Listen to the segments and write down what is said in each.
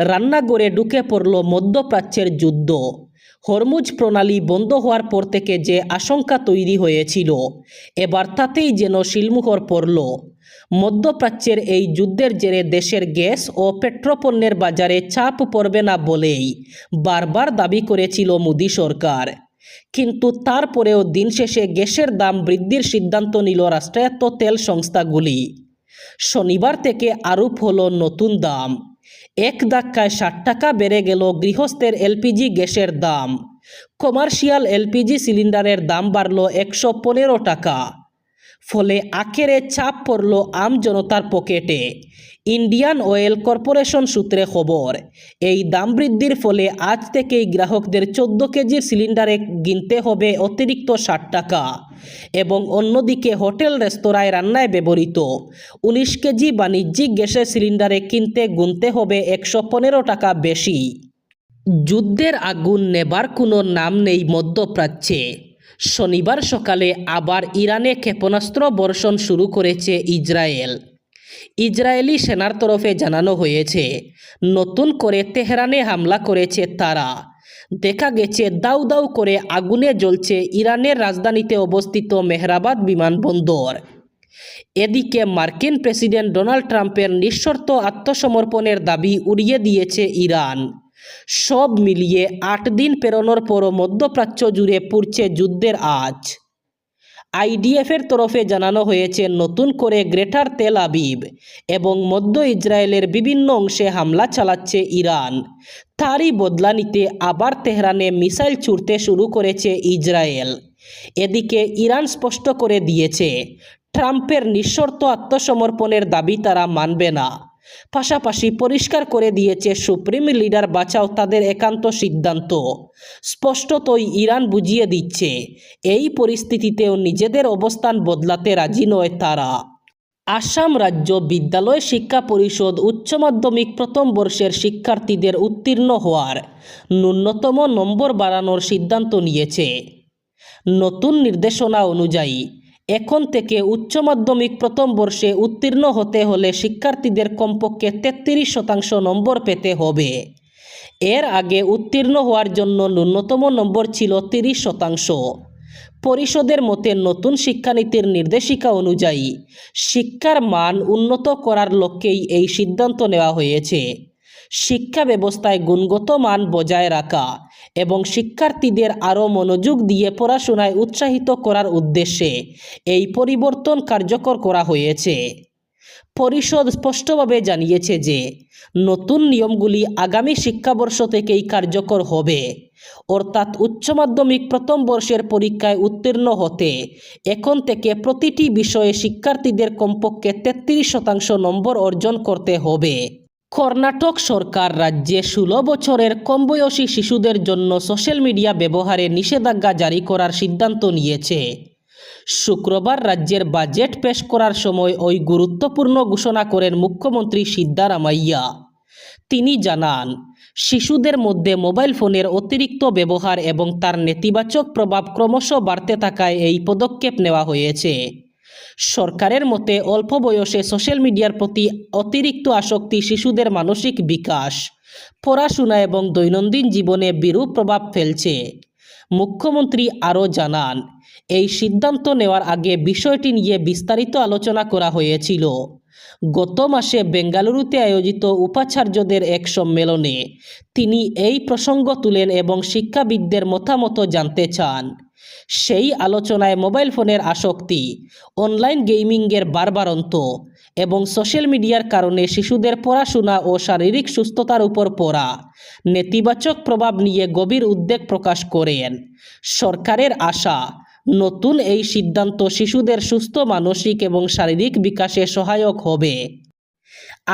রান্নাঘরে ঢুকে পড়ল মধ্যপ্রাচ্যের যুদ্ধ। হরমুজ প্রণালী বন্ধ হওয়ার পর থেকে যে আশঙ্কা তৈরি হয়েছিল, এবার তাতেই যেন শিলমোহর পড়ল। মধ্যপ্রাচ্যের এই যুদ্ধের জেরে দেশের গ্যাস ও পেট্রোপণ্যের বাজারে চাপ পড়বে না বলেই বারবার দাবি করেছিল মোদি সরকার। কিন্তু তারপরেও দিন শেষে গ্যাসের দাম বৃদ্ধির সিদ্ধান্ত নিল রাষ্ট্রায়ত্ত তেল সংস্থাগুলি। শনিবার থেকে আরোপ হলো নতুন দাম। এক ধাক্কায় 60 টাকা বেড়ে গেল গৃহস্থের এলপিজি গ্যাসের দাম। কমার্শিয়াল এলপিজি সিলিন্ডারের দাম বাড়ল 115 টাকা। ফলে আখেরে চাপ পড়ল আম জনতার পকেটে। ইন্ডিয়ান অয়েল কর্পোরেশন সূত্রে খবর, এই দাম বৃদ্ধির ফলে আজ থেকেই গ্রাহকদের 14 কেজির সিলিন্ডারে কিনতে হবে অতিরিক্ত 60 টাকা এবং অন্যদিকে হোটেল রেস্তোরাঁয় রান্নায় ব্যবহৃত 19 কেজি বাণিজ্যিক গ্যাসের সিলিন্ডারে কিনতে গুনতে হবে 115 টাকা বেশি। যুদ্ধের আগুন নেবার কোনো নাম নেই মধ্যপ্রাচ্যে। শনিবার সকালে আবার ইরানে ক্ষেপণাস্ত্র বর্ষণ শুরু করেছে ইসরায়েল। ইসরায়েলি সেনার তরফে জানানো হয়েছে, নতুন করে তেহরানে হামলা করেছে তারা। দেখা গেছে দাউ দাউ করে আগুনে জ্বলছে ইরানের রাজধানীতে অবস্থিত মেহরাবাদ বিমানবন্দর। এদিকে মার্কিন প্রেসিডেন্ট ডোনাল্ড ট্রাম্পের নিঃশর্ত আত্মসমর্পণের দাবি উড়িয়ে দিয়েছে ইরান। সব মিলিয়ে 8 দিন পেরোনোর পরও মধ্যপ্রাচ্য জুড়ে পুড়ছে যুদ্ধের আঁচ। আইডিএফের তরফে জানানো হয়েছে, নতুন করে গ্রেটার তেল আবিব এবং মধ্য ইসরায়েলের বিভিন্ন অংশে হামলা চালাচ্ছে ইরান। তারই বদলা নিতে আবার তেহরানে মিসাইল ছুড়তে শুরু করেছে ইসরায়েল। এদিকে ইরান স্পষ্ট করে দিয়েছে, ট্রাম্পের নিঃশর্ত আত্মসমর্পণের দাবি তারা মানবে না। পাশাপাশি পরিষ্কার করে দিয়েছে, সুপ্রিম লিডার বাঁচাও তাদের একান্ত সিদ্ধান্ত। স্পষ্টতই ইরান বুঝিয়ে দিচ্ছে, এই পরিস্থিতিতেও নিজেদের অবস্থান বদলাতে রাজি নয় তারা। আসাম রাজ্য বিদ্যালয় শিক্ষা পরিষদ উচ্চ মাধ্যমিক প্রথম বর্ষের শিক্ষার্থীদের উত্তীর্ণ হওয়ার ন্যূনতম নম্বর বাড়ানোর সিদ্ধান্ত নিয়েছে। নতুন নির্দেশনা অনুযায়ী এখন থেকে উচ্চ মাধ্যমিক প্রথম বর্ষে উত্তীর্ণ হতে হলে শিক্ষার্থীদের কমপক্ষে 33% নম্বর পেতে হবে। এর আগে উত্তীর্ণ হওয়ার জন্য ন্যূনতম নম্বর ছিল 30%। পরিষদের মতে নতুন শিক্ষানীতির নির্দেশিকা অনুযায়ী শিক্ষার মান উন্নত করার লক্ষ্যেই এই সিদ্ধান্ত নেওয়া হয়েছে। শিক্ষা ব্যবস্থায় গুণগত মান বজায় রাখা এবং শিক্ষার্থীদের আরও মনোযোগ দিয়ে পড়াশোনায় উৎসাহিত করার উদ্দেশ্যে এই পরিবর্তন কার্যকর করা হয়েছে। পরিষদ স্পষ্টভাবে জানিয়েছে যে নতুন নিয়মগুলি আগামী শিক্ষাবর্ষ থেকেই কার্যকর হবে। অর্থাৎ উচ্চ মাধ্যমিক প্রথম বর্ষের পরীক্ষায় উত্তীর্ণ হতে এখন থেকে প্রতিটি বিষয়ে শিক্ষার্থীদের কমপক্ষে 33% নম্বর অর্জন করতে হবে। কর্ণাটক সরকার রাজ্যে 16 বছরের কম বয়সী শিশুদের জন্য সোশ্যাল মিডিয়া ব্যবহারে নিষেধাজ্ঞা জারি করার সিদ্ধান্ত নিয়েছে। শুক্রবার রাজ্যের বাজেট পেশ করার সময় ওই গুরুত্বপূর্ণ ঘোষণা করেন মুখ্যমন্ত্রী সিদ্ধারামাইয়া। তিনি জানান, শিশুদের মধ্যে মোবাইল ফোনের অতিরিক্ত ব্যবহার এবং তার নেতিবাচক প্রভাব ক্রমশ বাড়তে থাকায় এই পদক্ষেপ নেওয়া হয়েছে। সরকারের মতে অল্প বয়সে সোশ্যাল মিডিয়ার প্রতি অতিরিক্ত আসক্তি শিশুদের মানসিক বিকাশ, পড়াশোনা এবং দৈনন্দিন জীবনে বিরূপ প্রভাব ফেলছে। মুখ্যমন্ত্রী আরও জানান, এই সিদ্ধান্ত নেওয়ার আগে বিষয়টি নিয়ে বিস্তারিত আলোচনা করা হয়েছিল। গত মাসে বেঙ্গালুরুতে আয়োজিত উপাচার্যদের এক সম্মেলনে তিনি এই প্রসঙ্গ তুলেন এবং শিক্ষাবিদদের মতামত জানতে চান। সেই আলোচনায় মোবাইল ফোনের আসক্তি, অনলাইন গেমিংয়ের বাড়বাড়ন্ত এবং সোশ্যাল মিডিয়ার কারণে শিশুদের পড়াশোনা ও শারীরিক সুস্থতার উপর পড়া নেতিবাচক প্রভাব নিয়ে গভীর উদ্বেগ প্রকাশ করেন। সরকারের আশা, নতুন এই সিদ্ধান্ত শিশুদের সুস্থ মানসিক এবং শারীরিক বিকাশে সহায়ক হবে।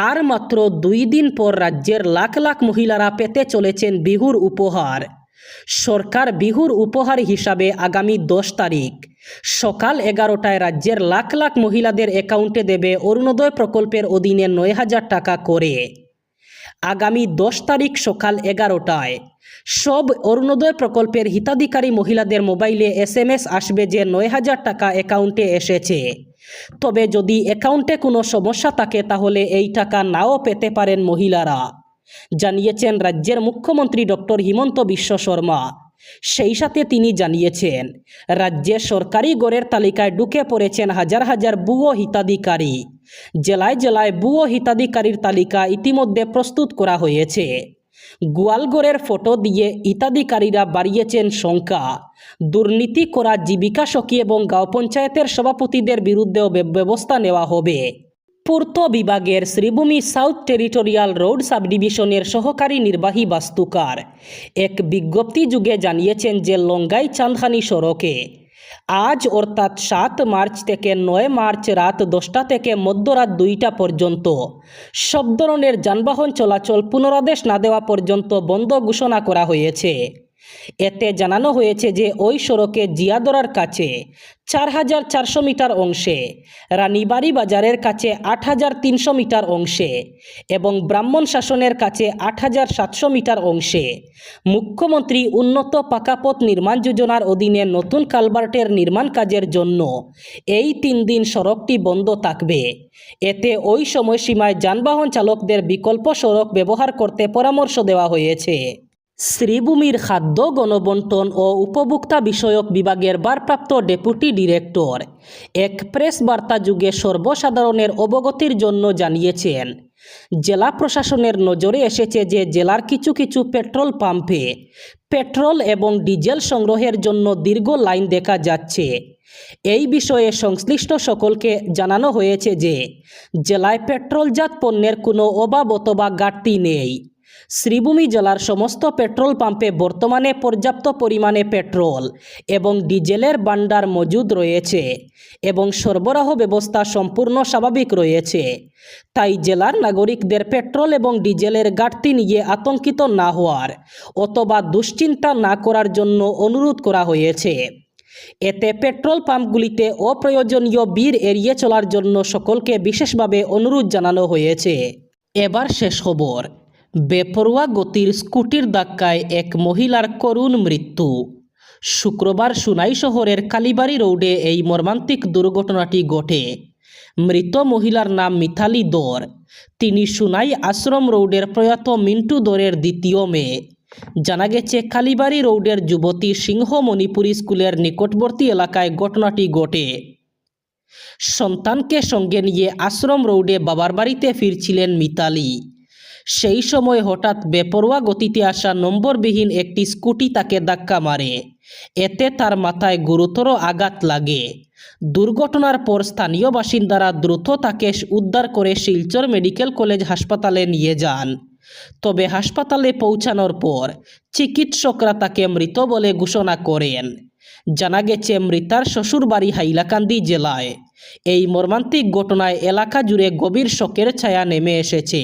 আর মাত্র 2 দিন পর রাজ্যের লাখ লাখ মহিলারা পেতে চলেছেন বিহুর উপহার। সরকার বিহুর উপহার হিসাবে আগামী 10 তারিখ সকাল 11টায় রাজ্যের লাখ লাখ মহিলাদের অ্যাকাউন্টে দেবে অরুণোদয় প্রকল্পের অধীনে 9,000 টাকা করে। আগামী 10 তারিখ সকাল 11টায় সব অরুণোদয় প্রকল্পের হিতাধিকারী মহিলাদের মোবাইলে SMS আসবে যে 9,000 টাকা অ্যাকাউন্টে এসেছে। তবে যদি অ্যাকাউন্টে কোনো সমস্যা থাকে তাহলে এই টাকা নাও পেতে পারেন মহিলারা। জানিয়েছেন রাজ্যের মুখ্যমন্ত্রী ডক্টর হিমন্ত বিশ্ব শর্মা। সেই সাথে তিনি জানিয়েছেন, রাজ্যের সরকারি গড়ের তালিকায় ঢুকে পড়েছেন হাজার হাজার ভুয়ো হিতাধিকারী। জেলায় জেলায় ভুয়ো হিতাধিকারীর তালিকা ইতিমধ্যে প্রস্তুত করা হয়েছে। গোয়ালগড়ের ফটো দিয়ে হিতাধিকারীরা বাড়িয়েছেন সংখ্যা। দুর্নীতি করা জীবিকা সখী এবং গাঁও পঞ্চায়েতের সভাপতিদের বিরুদ্ধেও ব্যবস্থা নেওয়া হবে। পূর্ত বিভাগের শ্রীভূমি সাউথ টেরিটোরিয়াল রোড সাবডিভিশনের সহকারী নির্বাহী বাস্তুকার এক বিজ্ঞপ্তি যুগে জানিয়েছেন যে লঙ্গাই চাঁদখানি সড়কে আজ অর্থাৎ 7 মার্চ থেকে 9 মার্চ রাত 10টা থেকে মধ্যরাত 2টা পর্যন্ত সব ধরনের যানবাহন চলাচল পুনরাদেশ না দেওয়া পর্যন্ত বন্ধ ঘোষণা করা হয়েছে। এতে জানানো হয়েছে যে ওই সড়কে জিয়াদরার কাছে 4400 মিটার অংশে, রানীবাড়ি বাজারের কাছে 8300 মিটার অংশে এবং ব্রাহ্মণ শাসনের কাছে 8700 মিটার অংশে মুখ্যমন্ত্রী উন্নত পাকাপথ নির্মাণ যোজনার অধীনে নতুন কালভার্টের নির্মাণ কাজের জন্য এই 3 দিন সড়কটি বন্ধ থাকবে। এতে ওই সময়সীমায় যানবাহন চালকদের বিকল্প সড়ক ব্যবহার করতে পরামর্শ দেওয়া হয়েছে। শ্রীভূমির খাদ্য গণবণ্টন ও উপভোক্তা বিষয়ক বিভাগের ভারপ্রাপ্ত ডেপুটি ডিরেক্টর এক প্রেস বার্তা যুগে সর্বসাধারণের অবগতির জন্য জানিয়েছেন, জেলা প্রশাসনের নজরে এসেছে যে জেলার কিছু কিছু পেট্রোল পাম্পে পেট্রোল এবং ডিজেল সংগ্রহের জন্য দীর্ঘ লাইন দেখা যাচ্ছে। এই বিষয়ে সংশ্লিষ্ট সকলকে জানানো হয়েছে যে জেলায় পেট্রোলজাত পণ্যের কোনো অভাব অথবা ঘাটতি নেই। শ্রীভূমি জেলার সমস্ত পেট্রোল পাম্পে বর্তমানে পর্যাপ্ত পরিমাণে পেট্রোল এবং ডিজেলের ভান্ডার মজুদ রয়েছে এবং সরবরাহ ব্যবস্থা সম্পূর্ণ স্বাভাবিক রয়েছে। তাই জেলার নাগরিকদের পেট্রোল এবং ডিজেলের ঘাটতি নিয়ে আতঙ্কিত না হওয়ার অথবা দুশ্চিন্তা না করার জন্য অনুরোধ করা হয়েছে। এতে পেট্রোল পাম্পগুলিতে অপ্রয়োজনীয় ভিড় এড়িয়ে চলার জন্য সকলকে বিশেষভাবে অনুরোধ জানানো হয়েছে। এবার শেষ খবর। বেপরোয়া গতির স্কুটির ধাক্কায় এক মহিলার করুণ মৃত্যু। শুক্রবার সুনাই শহরের কালীবাড়ি রোডে এই মর্মান্তিক দুর্ঘটনাটি ঘটে। মৃত মহিলার নাম মিতালি দর। তিনি সুনাই আশ্রম রোডের প্রয়াত মিন্টু দরের দ্বিতীয় মেয়ে। জানা গেছে, কালীবাড়ি রোডের যুবতী সিংহ মণিপুরি স্কুলের নিকটবর্তী এলাকায় ঘটনাটি ঘটে। সন্তানকে সঙ্গে নিয়ে আশ্রম রোডে বাবার বাড়িতে ফিরছিলেন মিতালি। সেই সময় হঠাৎ বেপরোয়া গতিতে আসা নম্বরবিহীন একটি স্কুটি তাকে ধাক্কা মারে। এতে তার মাথায় গুরুতর আঘাত লাগে। দুর্ঘটনার পর স্থানীয় বাসিন্দারা দ্রুত তাকে উদ্ধার করে শিলচর মেডিকেল কলেজ হাসপাতালে নিয়ে যান। তবে হাসপাতালে পৌঁছানোর পর চিকিৎসকরা তাকে মৃত বলে ঘোষণা করেন। জানা গেছে, মৃতার শ্বশুরবাড়ি হাইলাকান্দি জেলায়। এই মর্মান্তিক ঘটনায় এলাকা জুড়ে গভীর শোকের ছায়া নেমে এসেছে।